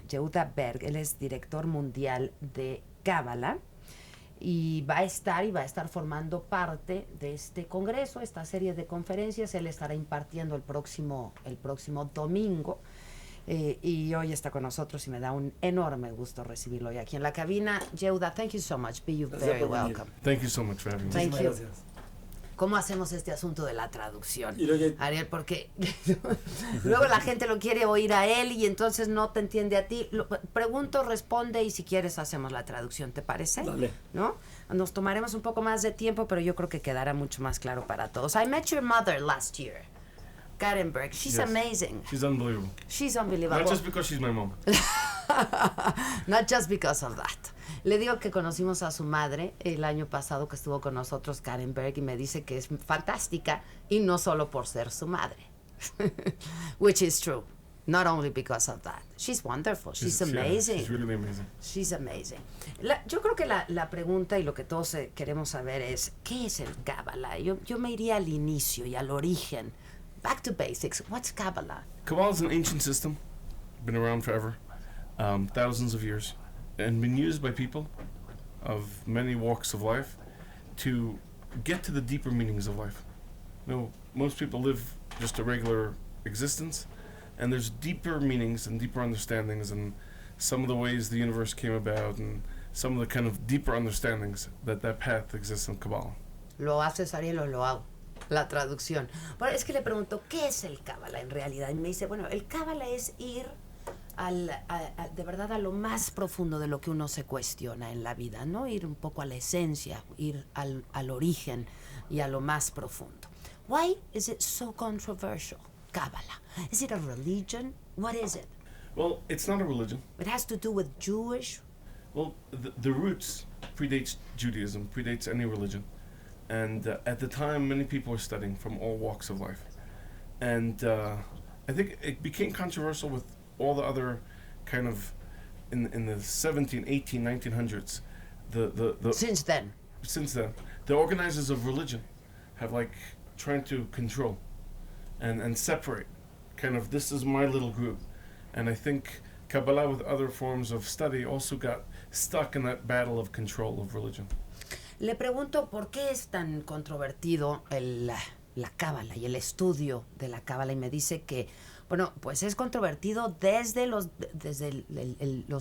Yehuda Berg. Él es director mundial de Cábala y va a estar formando parte de este congreso, esta serie de conferencias. Él estará impartiendo el próximo domingo. Y hoy está con nosotros y me da un enorme gusto recibirlo hoy aquí en la cabina. Yehuda, thank you so much. Be you very welcome. Thank you so much for having me. Thank you. Gracias. ¿Cómo hacemos este asunto de la traducción, que... Ariel? Porque luego la gente lo quiere oír a él y entonces no te entiende a ti. Pregunto, responde y si quieres hacemos la traducción, ¿te parece? Dale. ¿No? Nos tomaremos un poco más de tiempo, pero yo creo que quedará mucho más claro para todos. I met your mother last year. Karen Berg. She's amazing. She's unbelievable. She's unbelievable. Not just because she's my mom. Not just because of that. Le digo que conocimos a su madre el año pasado que estuvo con nosotros, Karen Berg, y me dice que es fantástica y no solo por ser su madre. Which is true. Not only because of that. She's wonderful. She's amazing. She's really amazing. She's amazing. Yo creo que la pregunta y lo que todos queremos saber es, ¿qué es el Cábala? Yo me iría al inicio y al origen. Back to basics. What's Kabbalah? Kabbalah is an ancient system, been around forever, thousands of years, and been used by people of many walks of life to get to the deeper meanings of life. You know, most people live just a regular existence, and there's deeper meanings and deeper understandings, and some of the ways the universe came about, and some of the kind of deeper understandings that path exists in Kabbalah. ¿Lo haces, Ariel, o lo hago? La traducción. Bueno, es que le pregunto, ¿qué es el Cábala en realidad? Y me dice, bueno, el Cábala es ir de verdad a lo más profundo de lo que uno se cuestiona en la vida, ¿no? Ir un poco a la esencia, ir al origen y a lo más profundo. Why is it so controversial, Cábala? Is it a religion? What is it? Well, it's not a religion. It has to do with Jewish? Well, the roots predates Judaism, predates any religion. And at the time, many people were studying from all walks of life. And I think it became controversial with all the other kind of, in the 17, 18, 1900s. Since then, the organizers of religion have trying to control and separate. Kind of, this is my little group. And I think Kabbalah with other forms of study also got stuck in that battle of control of religion. Le pregunto por qué es tan controvertido la Cábala y el estudio de la Cábala, y me dice que, bueno, pues es controvertido desde los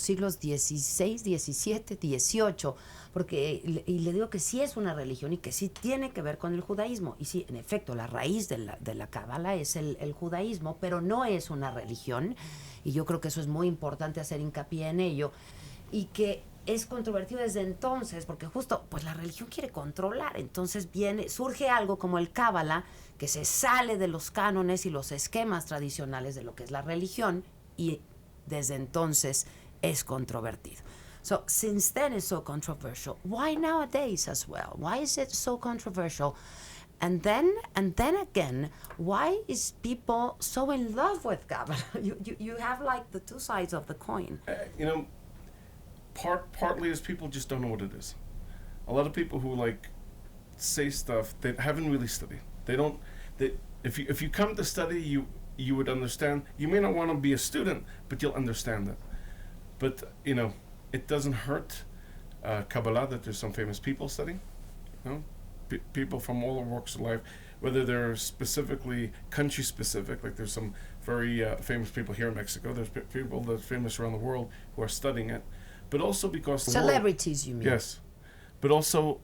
siglos XVI, XVII, XVIII, porque y le digo que sí es una religión y que sí tiene que ver con el judaísmo, y sí, en efecto, la raíz de la Cábala es el judaísmo, pero no es una religión, y yo creo que eso es muy importante hacer hincapié en ello, y que es controvertido desde entonces, porque justo pues la religión quiere controlar. Entonces surge algo como el Cábala, que se sale de los cánones y los esquemas tradicionales de lo que es la religión, y desde entonces es controvertido. So since then it's so controversial. Why nowadays as well? Why is it so controversial? And then again, why is people so in love with Cábala? You have the two sides of the coin. Partly is people just don't know what it is. A lot of people who say stuff they haven't really studied. If you come to study, you would understand. You may not want to be a student, but you'll understand it. But it doesn't hurt Kabbalah that there's some famous people studying. People from all walks of life, whether they're specifically country specific, like there's some very famous people here in Mexico. There's people that's famous around the world who are studying it. But also because celebrities, you mean? Yes, but also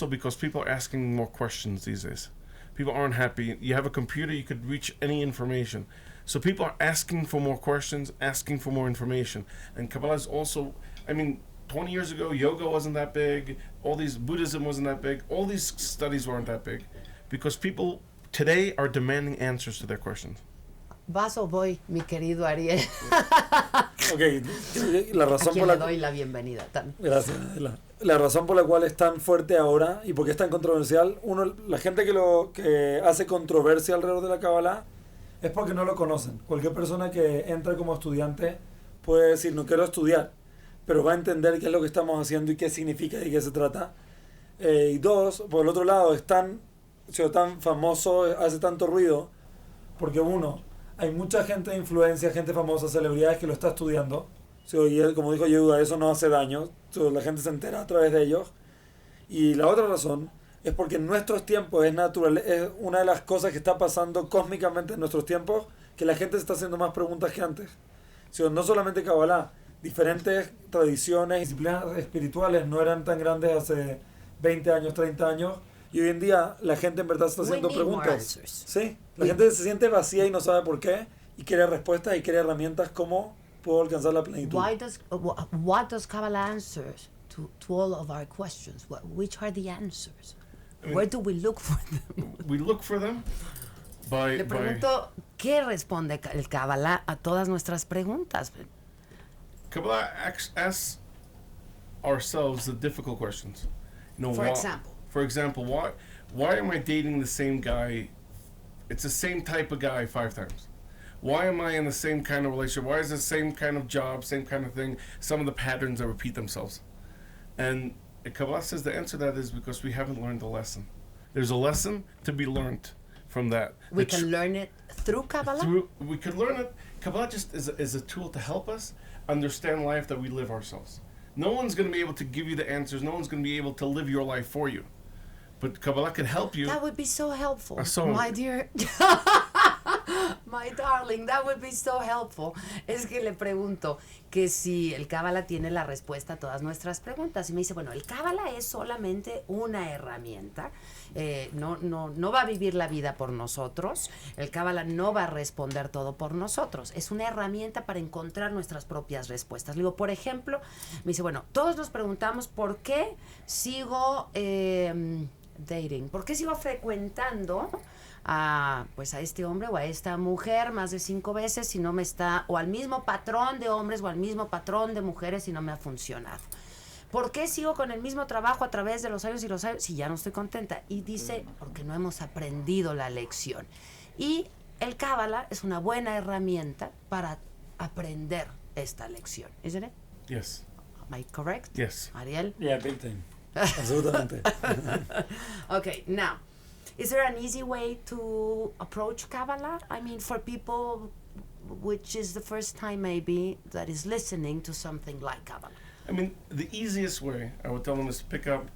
because people are asking more questions these days. People aren't happy. You have a computer, you could reach any information. So people are asking for more questions, asking for more information. And Kabbalah is also, 20 years ago, yoga wasn't that big. Buddhism wasn't that big. All these studies weren't that big because people today are demanding answers to their questions. ¿Vas o voy, mi querido Ariel? Okay, la razón le doy la bienvenida también. Gracias, Adela. La razón por la cual es tan fuerte ahora y por qué es tan controversial, la gente que hace controversia alrededor de la Kabbalah es porque no lo conocen. Cualquier persona que entra como estudiante puede decir, no quiero estudiar, pero va a entender qué es lo que estamos haciendo y qué significa y qué se trata. Y dos, por el otro lado, es tan famoso, hace tanto ruido, porque uno, hay mucha gente de influencia, gente famosa, celebridades que lo está estudiando. So, y como dijo Yehuda, eso no hace daño. So, la gente se entera a través de ellos. Y la otra razón es porque en nuestros tiempos es natural, es una de las cosas que está pasando cósmicamente en nuestros tiempos, que la gente se está haciendo más preguntas que antes. So, no solamente Kabbalah, diferentes tradiciones, disciplinas espirituales no eran tan grandes hace 20 años, 30 años. Y hoy en día la gente en verdad está haciendo preguntas. Sí, la gente se siente vacía y no sabe por qué. Y quiere respuestas y quiere herramientas como puedo alcanzar la plenitud. What does Kabbalah answer to all of our questions? Which are the answers? I mean, Where do we look for them? We look for them by... Le pregunto, ¿qué responde el Kabbalah a todas nuestras preguntas? Kabbalah asks ourselves the difficult questions. You know, for example, why am I dating the same guy? It's the same type of guy 5 times. Why am I in the same kind of relationship? Why is the same kind of job, same kind of thing? Some of the patterns that repeat themselves. And Kabbalah says the answer to that is because we haven't learned the lesson. There's a lesson to be learned from that. We can learn it through Kabbalah? We could learn it. Kabbalah just is a tool to help us understand life that we live ourselves. No one's going to be able to give you the answers. No one's going to be able to live your life for you. But Kabbalah can help you. That would be so helpful, my dear. My darling, that would be so helpful. Es que le pregunto que si el Kabbalah tiene la respuesta a todas nuestras preguntas. Y me dice, bueno, el Kabbalah es solamente una herramienta. No va a vivir la vida por nosotros. El Kabbalah no va a responder todo por nosotros. Es una herramienta para encontrar nuestras propias respuestas. Le digo, por ejemplo, me dice, bueno, todos nos preguntamos por qué sigo dating, por qué sigo frecuentando a este hombre o a esta mujer más de 5 veces si no me está, o al mismo patrón de hombres o al mismo patrón de mujeres si no me ha funcionado. ¿Por qué sigo con el mismo trabajo a través de los años y los años si ya no estoy contenta? Y dice, porque no hemos aprendido la lección. Y el Kabbalah es una buena herramienta para aprender esta lección. ¿Isn't it? Yes. Am I correct? Yes. Ariel? Yeah, big time. Absolutamente. Okay, now, is there an easy way to approach Kabbalah? I mean, for people which is the first time maybe that is listening to something like Kabbalah. I mean, the easiest way I would tell them is pick up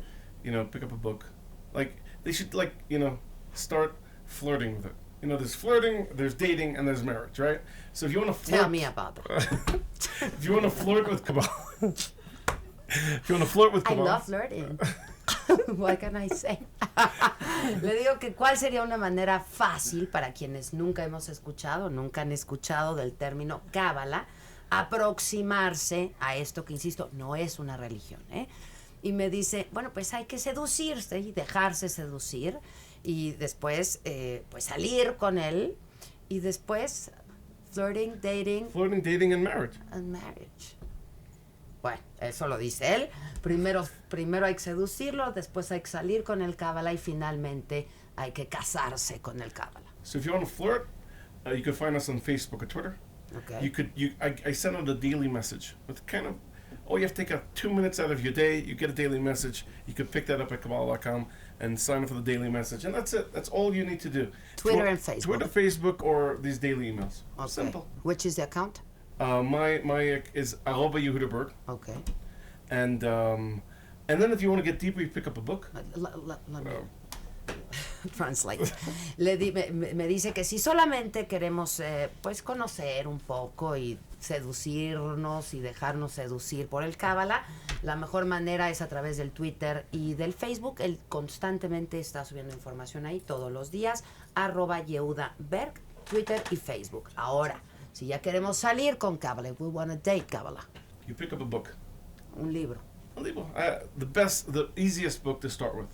a book. Like they should start flirting with it. You know, there's flirting, there's dating, and there's marriage, right? So if you want to flirt, tell me about it. If you want to flirt with Kabbalah. If you want to flirt with Kabbalah. I love flirting. What can I say? Le digo que cuál sería una manera fácil para quienes nunca han escuchado del término Kabbalah, aproximarse a esto que, insisto, no es una religión, ¿eh? Y me dice, bueno, pues hay que seducirse y dejarse seducir y después pues salir con él y después flirting, dating and marriage. Bueno, eso lo dice él. Primero hay que seducirlo, después hay que salir con el Kabbalah y finalmente hay que casarse con el Kabbalah. So if you want to flirt, you can find us on Facebook or Twitter. Okay. I send out a daily message with kind of, you have to take 2 minutes out of your day. You get a daily message. You can pick that up at Kabbalah.com and sign up for the daily message. And that's it. That's all you need to do. Twitter and Facebook. Twitter, Facebook, or these daily emails. Okay. Simple. Which is the account? My is Yehuda Berg. Okay. And then if you want to get deeper, you pick up a book. Let me translate. Me dice que si solamente queremos pues conocer un poco y seducirnos y dejarnos seducir por el Kabbalah, la mejor manera es a través del Twitter y del Facebook. Él constantemente está subiendo información ahí todos los días. @Yehuda Berg, Twitter y Facebook. Ahora, si ya queremos salir con Kabbalah, we want to date Kabbalah. You pick up a book. Un libro. The easiest book to start with.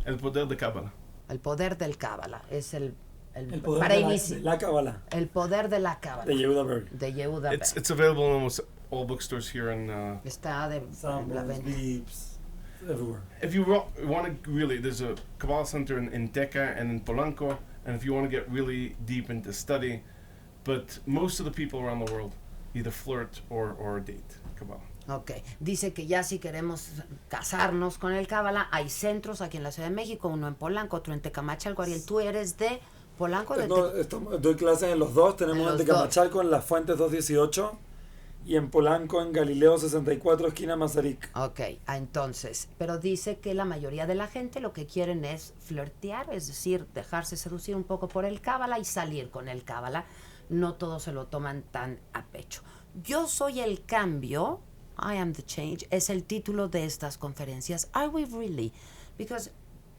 El poder de Kabbalah. El poder del Kabbalah. Es el poder para de la Kabbalah. El poder de la Kabbalah. De Yehuda Berg. De Yehuda Berg. It's available in almost all bookstores here in... Está de la venta. Beeps, everywhere. If you want to really, there's a Kabbalah center in Deca and in Polanco, and if you want to get really deep into study, but most of the people around the world either flirt or date Kabbalah. Ok, dice que ya si queremos casarnos con el Kabbalah, hay centros aquí en la Ciudad de México, uno en Polanco, otro en Tecamachalco. Ariel, tú eres de Polanco doy clases en los dos. Tenemos en en los Tecamachalco en Las Fuentes 218 y en Polanco en Galileo 64, esquina Mazarik. Ok, entonces, pero dice que la mayoría de la gente lo que quieren es flirtear, es decir, dejarse seducir un poco por el cábala y salir con el cábala. No todos se lo toman tan a pecho. Yo soy el cambio, I am the change, es el título de estas conferencias. Are we really? Because,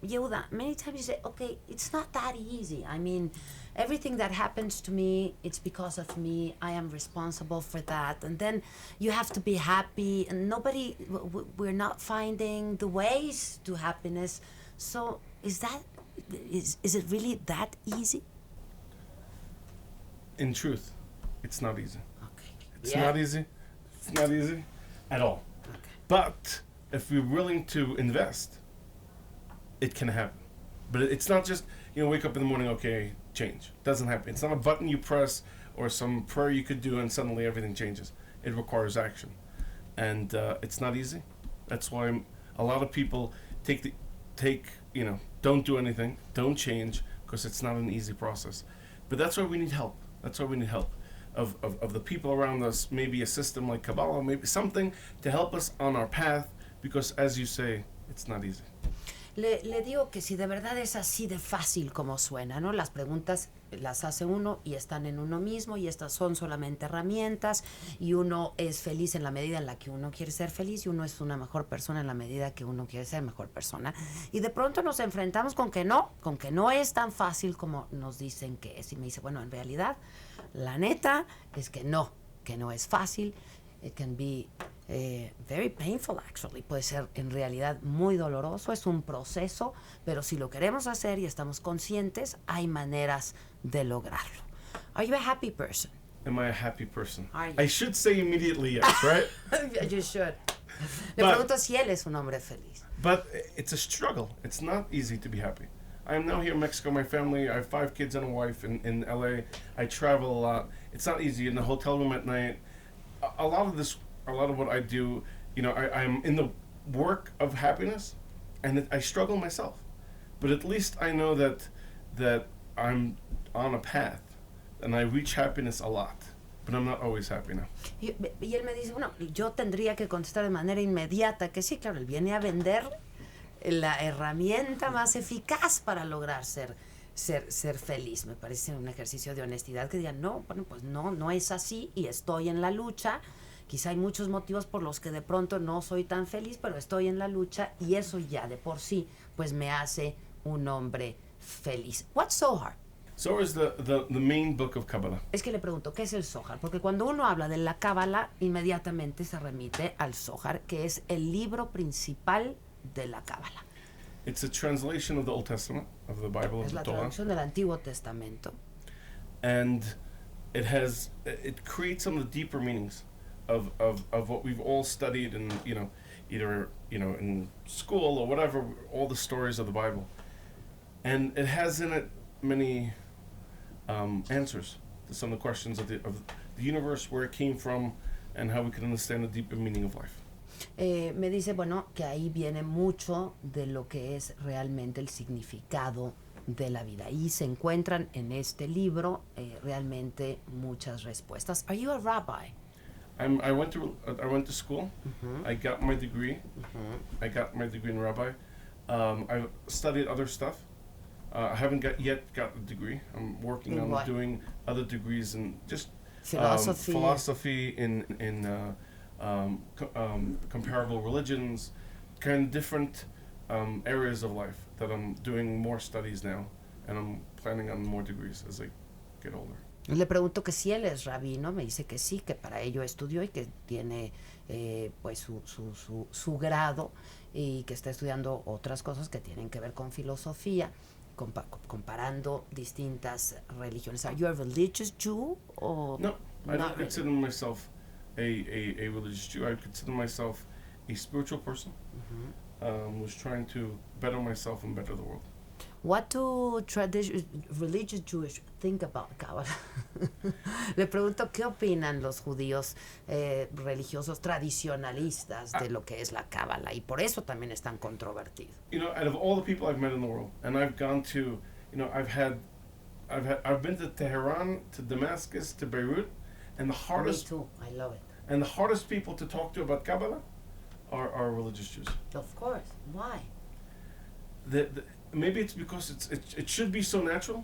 Yehuda, many times you say, okay, it's not that easy. I mean, everything that happens to me, it's because of me. I am responsible for that. And then you have to be happy. And we're not finding the ways to happiness. So is it really that easy? In truth, it's not easy. Okay. It's not easy. It's not easy at all. Okay. But if we're willing to invest, it can happen. But it's not just, wake up in the morning, okay, change. Doesn't happen. It's not a button you press or some prayer you could do and suddenly everything changes. It requires action. And it's not easy. That's why a lot of people don't do anything, don't change, because it's not an easy process. But that's why we need help. That's why we need help of the people around us, maybe a system like Kabbalah, maybe something to help us on our path, because as you say, it's not easy. Le digo que si de verdad es así de fácil como suena, ¿no? Las preguntas las hace uno y están en uno mismo y estas son solamente herramientas y uno es feliz en la medida en la que uno quiere ser feliz y uno es una mejor persona en la medida que uno quiere ser mejor persona. Y de pronto nos enfrentamos con que no es tan fácil como nos dicen que es. Y me dice, bueno, en realidad, la neta es que no es fácil. It can be very painful, actually. Puede ser en realidad muy doloroso, es un proceso, pero si lo queremos hacer y estamos conscientes, hay maneras de lograrlo. Are you a happy person? Am I a happy person? Are you? I should say immediately yes, right? You should. Le pregunto si él es un hombre feliz. But it's a struggle. It's not easy to be happy. I am now here in Mexico, my family, I have 5 kids and a wife in LA. I travel a lot. It's not easy in the hotel room at night. A lot of what I do, I'm in the work of happiness, and I struggle myself. But at least I know that I'm on a path, and I reach happiness a lot. But I'm not always happy now. Y él me dice, bueno, yo tendría que contestar de manera inmediata que sí, claro, él viene a vender la herramienta más eficaz para lograr ser feliz. Me parece un ejercicio de honestidad que digan, no es así y estoy en la lucha. Quizá hay muchos motivos por los que de pronto no soy tan feliz, pero estoy en la lucha y eso ya de por sí pues me hace un hombre feliz. What's Zohar? Zohar is the main book of Kabbalah. Es que le pregunto, ¿qué es el Zohar? Porque cuando uno habla de la Kabbalah, inmediatamente se remite al Zohar, que es el libro principal de la Kabbalah. It's a translation of the Old Testament, of the Bible, of Es the la Torah. traducción del Antiguo Testamento. And it creates some of the deeper meanings of what we've all studied and either in school or whatever, all the stories of the Bible. And it has in it many answers to some of the questions of the universe, where it came from, and how we can understand the deeper meaning of life. Me dice, que ahí viene mucho de lo que es realmente el significado de la vida. Y se encuentran en este libro realmente muchas respuestas. Are you a rabbi? I went to school. Mm-hmm. I got my degree. Mm-hmm. I got my degree in rabbi. I've studied other stuff. I haven't yet got the degree. I'm working on doing other degrees in just philosophy in comparable religions, kind of different areas of life that I'm doing more studies now, and I'm planning on more degrees as I get older. Le pregunto que si él es rabino, me dice que sí, que para ello estudió y que tiene pues su grado y que está estudiando otras cosas que tienen que ver con filosofía, comparando distintas religiones. Are you a religious Jew? Or no, I don't consider myself a religious Jew. I consider myself a spiritual person who's trying to better myself and better the world. What do religious Jewish think about Kabbalah? Le pregunto qué opinan los judíos religiosos tradicionalistas de lo que es la Kabbalah, y por eso también es tan controvertido. Out of all the people I've met in the world, and I've gone to, I've had I've been to Tehran, to Damascus, to Beirut, and the hardest Me too. I love it. and the hardest people to talk to about Kabbalah are religious Jews. Of course. Why? Maybe it's because it should be so natural.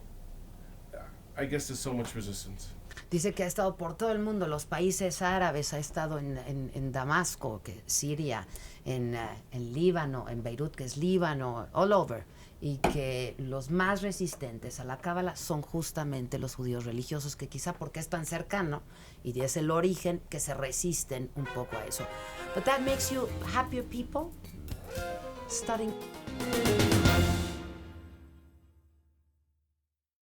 I guess there's so much resistance. Dice que ha estado por todo el mundo, los países árabes, ha estado en Damasco, que Siria, en Líbano, en Beirut, que es Líbano, all over, y que los más resistentes a la cábala son justamente los judíos religiosos, que quizá porque es tan cercano y es el origen que se resisten un poco a eso. But that makes you happier people studying.